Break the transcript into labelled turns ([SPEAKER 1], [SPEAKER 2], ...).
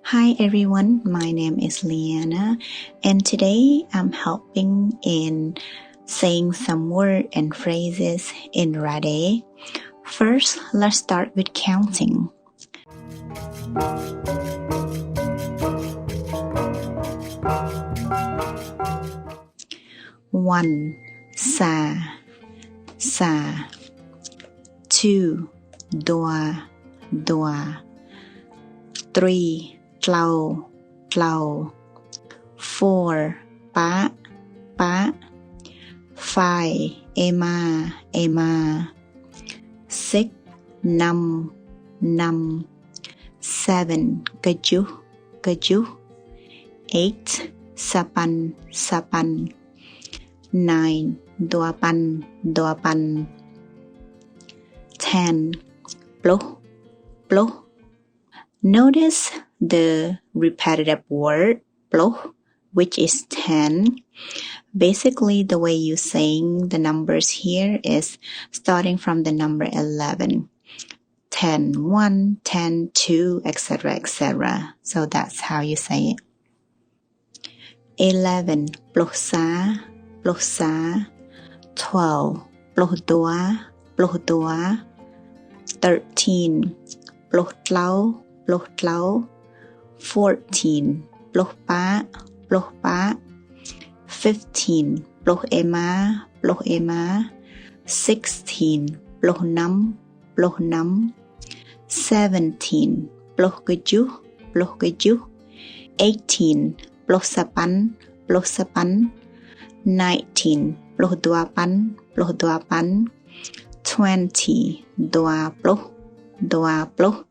[SPEAKER 1] Hi everyone, my name is Liana and today I'm helping in saying some words and phrases in Rade. First, let's start with counting. 1. Sa 2. Dua 3. Tlau 4. Pa 5. Ema 6. Nam 7. Kaju 8. Sapan 9. Duapan 10. Ploh. Notice the repetitive word ploh, which is 10. Basically, the way you saying the numbers here is starting from the number 11. 10, 1, 10, 2, etc., etc. So that's how you say it. 11. Ploh sa 12. Ploh dua 13. Ploh tlau 14. Ploh pa 15. Ploh ema 16. Ploh nam 17. Ploh kaju 18. Ploh sapan 19. Ploh duapan 20. Dua ploh